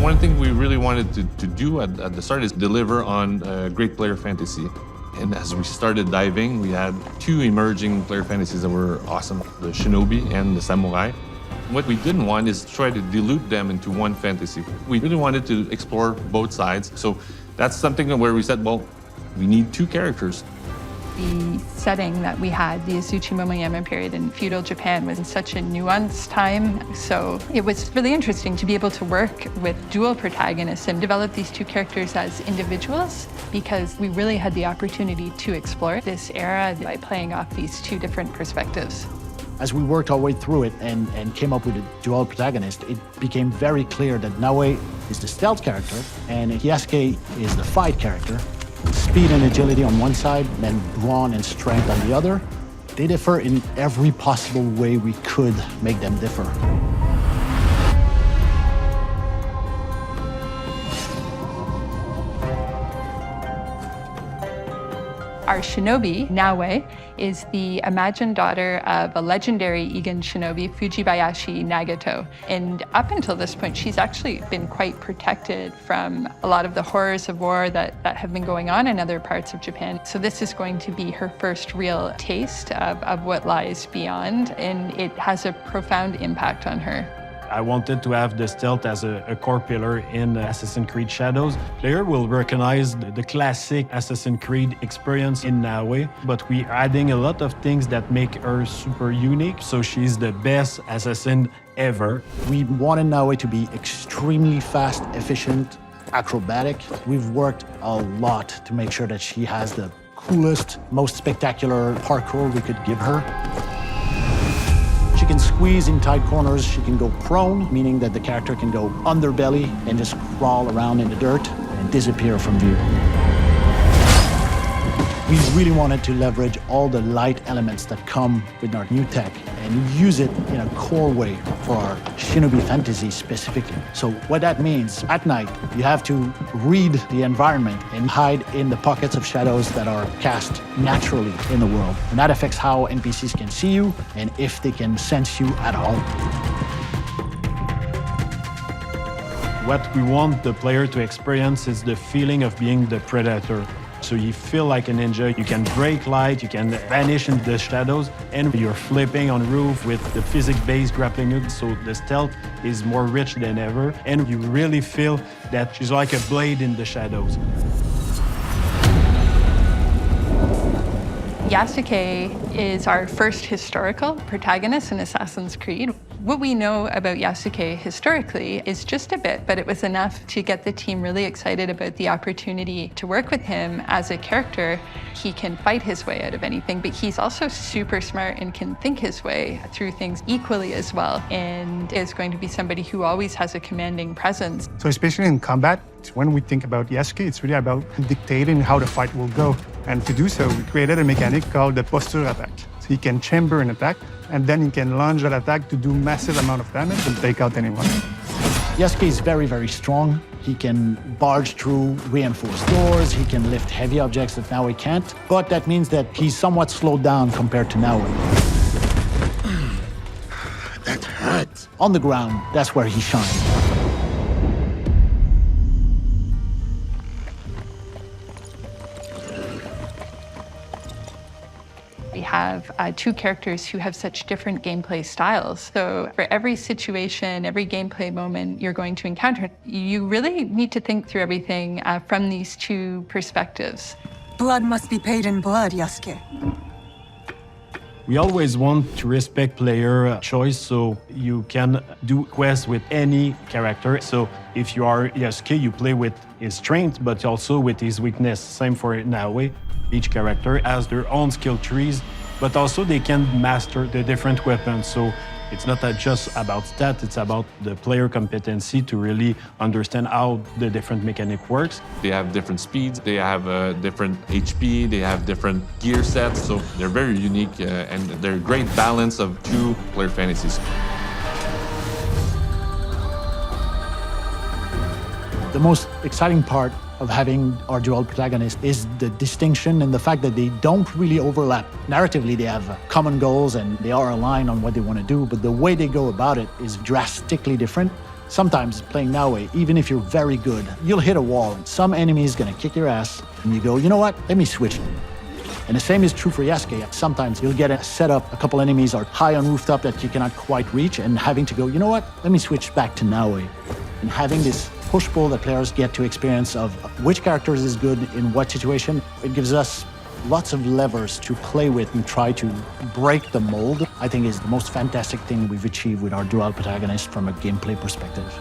One thing we really wanted to do at the start is deliver on great player fantasy. And as we started diving, we had two emerging player fantasies that were awesome, the Shinobi and the Samurai. What we didn't want is try to dilute them into one fantasy. We really wanted to explore both sides. So that's something where we said, well, we need two characters. The setting that we had, the Azuchi Momoyama period in feudal Japan, was in such a nuanced time. So it was really interesting to be able to work with dual protagonists and develop these two characters as individuals, because we really had the opportunity to explore this era by playing off these two different perspectives. As we worked our way through it and came up with a dual protagonist, it became very clear that Naoe is the stealth character and Yasuke is the fight character. Speed and agility on one side, then brawn and strength on the other. They differ in every possible way we could make them differ. Our shinobi, Naoe, is the imagined daughter of a legendary Egan shinobi, Fujibayashi Nagato. And up until this point, she's actually been quite protected from a lot of the horrors of war that have been going on in other parts of Japan. So this is going to be her first real taste of what lies beyond, and it has a profound impact on her. I wanted to have the stealth as a core pillar in Assassin's Creed Shadows. Player will recognize the classic Assassin's Creed experience in Naoe, but we're adding a lot of things that make her super unique, so she's the best assassin ever. We wanted Naoe to be extremely fast, efficient, acrobatic. We've worked a lot to make sure that she has the coolest, most spectacular parkour we could give her. She can squeeze in tight corners, she can go prone, meaning that the character can go underbelly and just crawl around in the dirt and disappear from view. We really wanted to leverage all the light elements that come with our new tech and use it in a core way for our Shinobi fantasy specifically. So what that means, at night, you have to read the environment and hide in the pockets of shadows that are cast naturally in the world. And that affects how NPCs can see you and if they can sense you at all. What we want the player to experience is the feeling of being the predator. So you feel like a ninja, you can break light, you can vanish in the shadows, and you're flipping on roof with the physics-based grappling hook, so the stealth is more rich than ever, and you really feel that she's like a blade in the shadows. Yasuke is our first historical protagonist in Assassin's Creed. What we know about Yasuke historically is just a bit, but it was enough to get the team really excited about the opportunity to work with him as a character. He can fight his way out of anything, but he's also super smart and can think his way through things equally as well, and is going to be somebody who always has a commanding presence. So especially in combat, when we think about Yasuke, it's really about dictating how the fight will go. And to do so, we created a mechanic called the posture attack. So he can chamber an attack, and then he can launch that attack to do massive amount of damage and take out anyone. Yasuke is very, very strong. He can barge through reinforced doors. He can lift heavy objects that Naoe can't. But that means that he's somewhat slowed down compared to Naoe. That hurts. On the ground, that's where he shines. We have two characters who have such different gameplay styles. So for every situation, every gameplay moment you're going to encounter, you really need to think through everything from these two perspectives. Blood must be paid in blood, Yasuke. We always want to respect player choice, so you can do quests with any character. So if you are Yasuke, you play with his strength, but also with his weakness. Same for Naoe. Each character has their own skill trees, but also they can master the different weapons. So it's not just about stats, it's about the player competency to really understand how the different mechanic works. They have different speeds, they have different HP, they have different gear sets, so they're very unique and they're a great balance of two player fantasies. The most exciting part of having our dual protagonist is the distinction and the fact that they don't really overlap. Narratively, they have common goals and they are aligned on what they want to do, but the way they go about it is drastically different. Sometimes playing Naoe, even if you're very good, you'll hit a wall and some enemy is gonna kick your ass and you go, you know what, let me switch. And the same is true for Yasuke. Sometimes you'll get a setup, a couple enemies are high on rooftop that you cannot quite reach and having to go, you know what, let me switch back to Naoe. And having this push-pull that players get to experience of which characters is good in what situation, it gives us lots of levers to play with and try to break the mold, I think is the most fantastic thing we've achieved with our dual protagonist from a gameplay perspective.